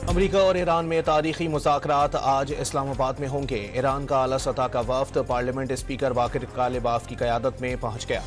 अमरीका और ईरान में तारीखी मुज़ाकरात आज इस्लामाबाद में होंगे। ईरान का आला सतह का वफ्द पार्लियामेंट स्पीकर बाकिर कालिबाफ की क़यादत में पहुंच गया।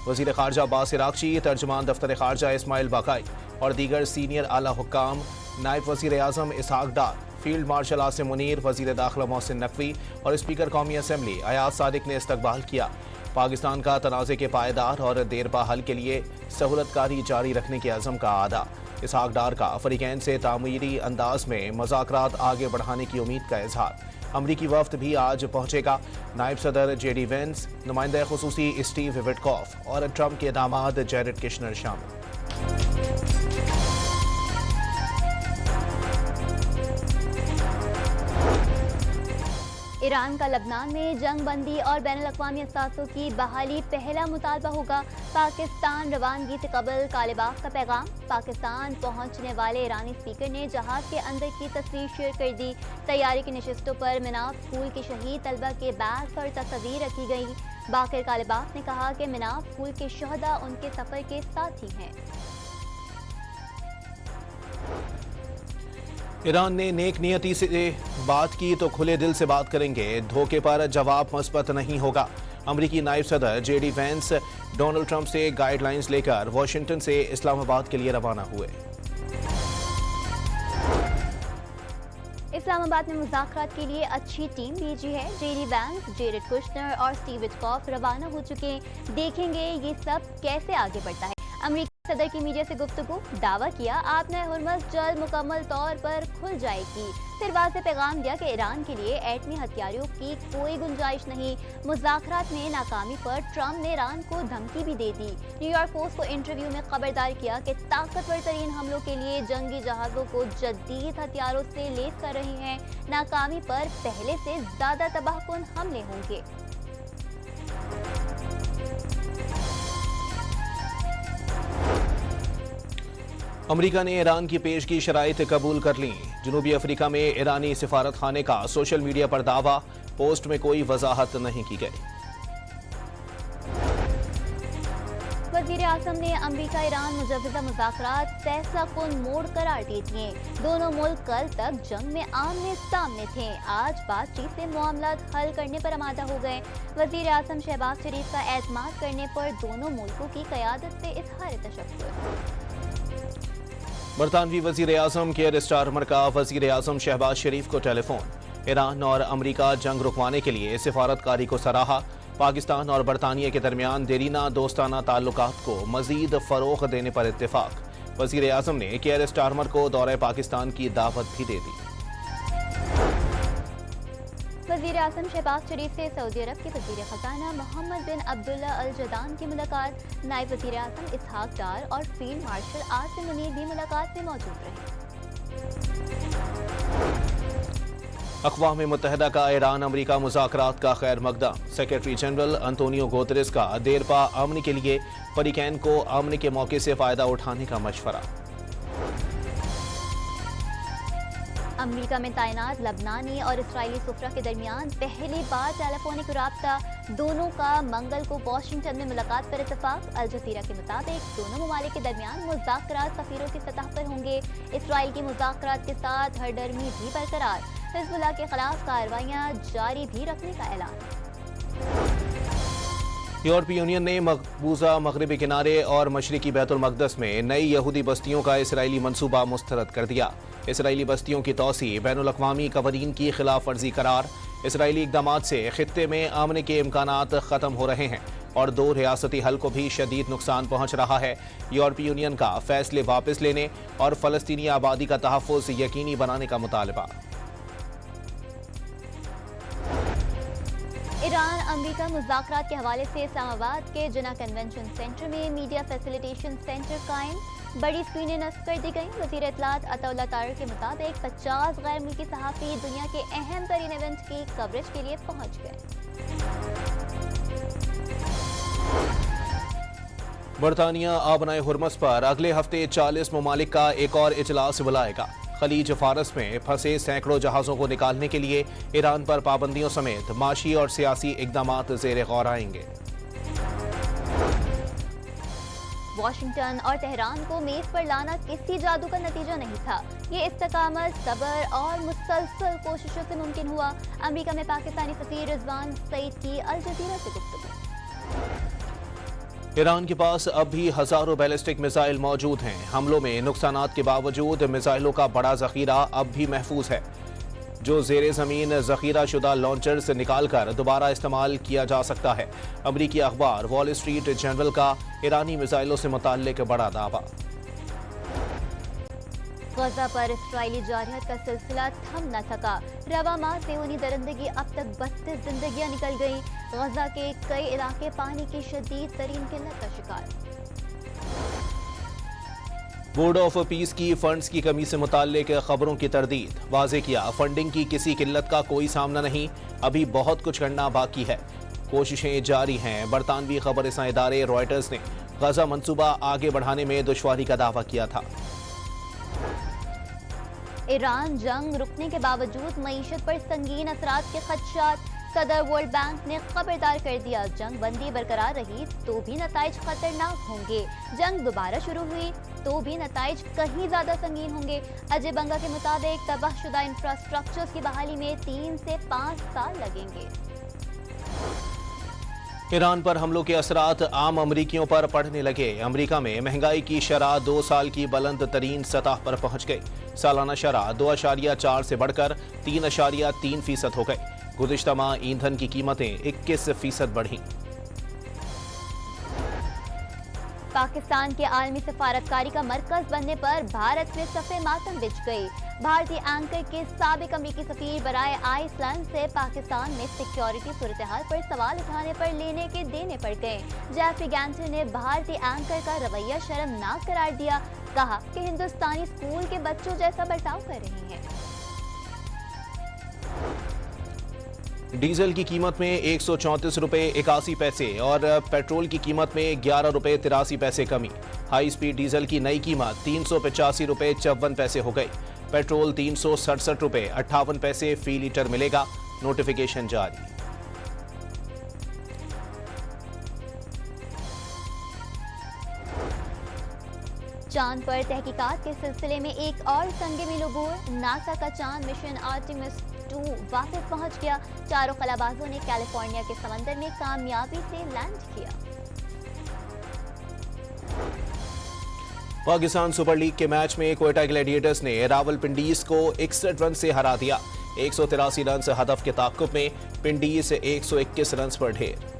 वज़ीर ख़ारजा अब्बास इराक़ची, तर्जुमान दफ्तर ख़ारजा इस्माइल बाकाई और दीगर सीनियर आला हुक्काम, नायब वज़ीर आज़म इसहाक डार, फील्ड मार्शल आसिम मुनीर, वज़ीर दाखिला मोहसिन नकवी और स्पीकर कौमी असम्बली अयाज सादिक ने इस्तकबाल किया। पाकिस्तान का तनाज़े के पायदार और देरपा हल के लिए सहूलतकारी जारी रखने के अज़म का आदा। इसहाक डार का अफ्रीकैन से तामीरी अंदाज में मुज़ाकरात आगे बढ़ाने की उम्मीद का इजहार। अमरीकी वफ्द भी आज पहुंचेगा। नायब सदर JD वेंस, नुमाइंदा खुसूसी स्टीव विटकॉफ और ट्रंप के दामाद जेरेड किशनर शामिल। ईरान का लबनान में जंग बंदी और बैनुल-अक़वामी असासों की बहाली पहला मुतालबा होगा। पाकिस्तान रवानगी से कबल कालिबाफ का पैगाम। पाकिस्तान पहुंचने वाले ईरानी स्पीकर ने जहाज के अंदर की तस्वीर शेयर कर दी। तैयारी की नशिस्तों पर मिनाफ स्कूल के शहीद तलबा के बैग पर तस्वीर रखी गई। बाकिर कालिबाफ ने कहा कि मिनाफ स्कूल के शहदा उनके सफर के साथी हैं। ईरान ने नेक नियति से बात की तो खुले दिल से बात करेंगे। धोखे पर जवाब मस्बत नहीं होगा। अमरीकी नायब सदर JD वेंस डोनाल्ड ट्रंप से गाइडलाइंस लेकर वाशिंगटन से इस्लामाबाद के लिए रवाना हुए। इस्लामाबाद में मुज़ाकरात के लिए अच्छी टीम भेजी है। JD वेंस, जेरेड कुशनर और स्टीव विटकॉफ रवाना हो चुके। देखेंगे ये सब कैसे आगे बढ़ता है। अमरीकी सदर की मीडिया से गुफ्तगू, दावा किया आबना हुर्मुज़ जल्द मुकम्मल तौर पर खुल जाएगी। फिर वाज़ेह पैगाम दिया कि ईरान के लिए एटमी हथियारों की कोई गुंजाइश नहीं। मुज़ाकरात में नाकामी पर ट्रंप ने ईरान को धमकी भी दे दी। न्यूयॉर्क पोस्ट को इंटरव्यू में खबरदार किया कि ताकतवर तरीन हमलों के लिए जंगी जहाज़ों को जदीद हथियारों से लैस कर रहे हैं। नाकामी पर पहले से ज़्यादा तबाहकुन हमले होंगे। अमरीका ने ईरान की पेशगी शराइत कबूल कर ली। जनूबी अफ्रीका में ईरानी सिफारत खाने का सोशल मीडिया पर दावा। पोस्ट में कोई वजाहत नहीं की गई। वज़ीर आज़म ने अमरीका ईरान मुजव्वज़ा मुज़ाकरात फैसला कुन मोड़ करार दे दिए। दोनों मुल्क कल तक जंग में आमने सामने थे। आज बातचीत से मामलात हल करने पर आमादा हो गए। वज़ीर आज़म शहबाज शरीफ का एतमाद करने पर दोनों मुल्कों की क़यादत से इज़हार तशक्कुर। बरतानवी वज़ीर आज़म केयर स्टारमर का वज़ीर आज़म शहबाज शरीफ को टेलीफोन। ईरान और अमरीका जंग रुकवाने के लिए सिफारतकारी को सराहा। पाकिस्तान और बरतानिया के दरमियान देरीना दोस्ताना ताल्लुकात को मज़ीद फ़रोग़ देने पर इत्तेफाक। वज़ीर आज़म ने केयर स्टारमर को दौरे पाकिस्तान की दावत भी दे दी। वज़ीर आज़म शहबाज शरीफ से सऊदी अरब के वज़ीर ख़ज़ाना मोहम्मद बिन अब्दुल्ला अल जदान की मुलाकात। नायब वज़ीर आज़म इसहाक डार और फील्ड मार्शल आसिम मुनीर भी मुलाकात में मौजूद रहे। अक़वाम मुत्तहिदा का ईरान अमरीका मुज़ाकरात का खैर मकदम। सेक्रेटरी जनरल अंतोनियो गुतेरेस का देरपा अमन के लिए फरीकैन को अमन के मौके से फ़ायदा उठाने का मशवरा। अमरीका में तैनात लबनानी और इसराइली सुफरा के दरमियान पहली बार टेलीफोनिक राब्ता। दोनों का मंगल को वाशिंगटन में मुलाकात पर इत्तेफाक। अल जज़ीरा के मुताबिक दोनों ममालिक के दरमियान मुज़ाकरात सफ़ीरों की सतह पर होंगे। इसराइल की मुज़ाकरात के साथ हरदर्मी भी बरकरार। हिज़्बुल्लाह के खिलाफ कार्रवाइयाँ जारी भी रखने का ऐलान। यूरोपीय यूनियन ने मकबूजा मगरबी किनारे और मशरिकी बैतुल मक़दस में नई यहूदी बस्तियों का इसराइली मनसूबा मुस्तरद कर दिया। इसराइली बस्तियों की तोसी बैनुल अक़वामी कवानीन की खिलाफ वर्जी करार। इसराइली इक़दामात से खित्ते में अमन के इम्कानात ख़त्म हो रहे हैं और दो रियासती हल को भी शदीद नुकसान पहुँच रहा है। यूरोपीय यूनियन का फैसले वापस लेने और फ़लस्तीनी आबादी का तहफ़्फ़ुज़ यकीनी बनाने का मुतालबा। ईरान अमरीका मुज़ाकरात के हवाले से इस्लामाबाद के जिना कन्वेंशन सेंटर में मीडिया फैसिलिटेशन सेंटर कायम। बड़ी स्क्रीनें नस्ब कर दी गई। वज़ीर इत्तलात अताउल्लाह तारिक के मुताबिक 50 गैर मुल्की सहाफ़ी दुनिया के अहम तरीन इवेंट की कवरेज के लिए पहुँच गए। बरतानिया आबनाए हुर्मुज़ पर अगले हफ्ते 40 ममालिक का एक और इजलास बुलाएगा। खलीज फारस में फंसे सैकड़ों जहाज़ों को निकालने के लिए ईरान पर पाबंदियों समेत माशी और सियासी इक़दामात ज़ेर गौर आएंगे। वॉशिंगटन और तेहरान को मेज पर लाना किसी जादू का नतीजा नहीं था। ये इस्तकामत, सब्र और मुसलसल कोशिशों से मुमकिन हुआ। अमेरिका में पाकिस्तानी सफीर रिजवान सईद की अल जजीरा से गुफ्तगू। ईरान के पास अब भी हजारों बैलिस्टिक मिसाइल मौजूद हैं। हमलों में नुकसानात के बावजूद मिसाइलों का बड़ा जखीरा अब भी महफूज है, जो जेर जमीन जखीरा शुदा लॉन्चर्स निकाल कर दोबारा इस्तेमाल किया जा सकता है। अमरीकी अखबार वॉल स्ट्रीट जर्नल का ईरानी मिसाइलों से मुताल्लिक बड़ा दावा। गजा पर इस्राएली जारहत का सिलसिला थम न थका। रवा माह से उन्हीं दरिंदगी अब तक 32 जिंदगियां निकल गईं। गजा के कई इलाके पानी की शदीद तरीन किल्लत का शिकार। बोर्ड ऑफ पीस की फंड्स की कमी से मुताल्लिक खबरों की तरदीद। वाजे किया, फंडिंग की किसी किल्लत का कोई सामना नहीं, अभी बहुत कुछ करना बाकी है, कोशिशें जारी हैं। बरतानवी खबर रसां इदारे रॉयटर्स ने गजा मंसूबा आगे बढ़ाने में दुश्वारी का दावा किया था। ईरान जंग रुकने के बावजूद मईशत पर संगीन असरात के खदशात। सदर वर्ल्ड बैंक ने खबरदार कर दिया, जंग बंदी बरकरार रही तो भी नताइज खतरनाक होंगे। जंग दोबारा शुरू हुई तो भी नताइज कहीं ज्यादा संगीन होंगे। अजय बंगा के मुताबिक तबाहशुदा इंफ्रास्ट्रक्चर्स की बहाली में 3 से 5 साल लगेंगे। ईरान पर हमलों के असरात आम अमरीकियों पर पड़ने लगे। अमरीका में महंगाई की शरह 2 साल की बुलंद तरीन सतह पर पहुंच गई। सालाना शरह 2.4 से बढ़कर 3.3% हो गई। गुज़िश्ता माह ईंधन की कीमतें 21% बढ़ी। पाकिस्तान के आलमी सफारतकारी का मरकज बनने पर भारत में सफ़े मातम बिछ गई। भारतीय एंकर के साबिक अमरीकी सफीर बराए आइसलैंड से पाकिस्तान में सिक्योरिटी सूरत हाल पर सवाल उठाने पर लेने के देने पड़ गए। जेफरी गैंटर ने भारतीय एंकर का रवैया शर्मनाक करार दिया। कहा कि हिंदुस्तानी स्कूल के बच्चों जैसा बर्ताव कर रहे हैं। डीजल की कीमत में 134 रुपए 81 पैसे और पेट्रोल की कीमत में 11 रुपए 83 पैसे कमी। हाई स्पीड डीजल की नई कीमत 385 रुपए 54 पैसे हो गई। पेट्रोल 367 रुपए 58 पैसे फी लीटर मिलेगा। नोटिफिकेशन जारी। चांद पर तहकीकात के सिलसिले में एक और संगे मिलूबूर। नासा का चांद मिशन आर्टेमिस 2 वापस पहुंच गया। चारों खलाबाजों ने कैलिफोर्निया के समंदर में कामयाबी से लैंड किया। पाकिस्तान सुपर लीग के मैच में क्वेटा ग्लैडिएटर्स ने रावलपिंडीज को 61 रन से हरा दिया। 183 रन हदफ के ताक़ुब में पिंडीज 121 रन पर ढेर।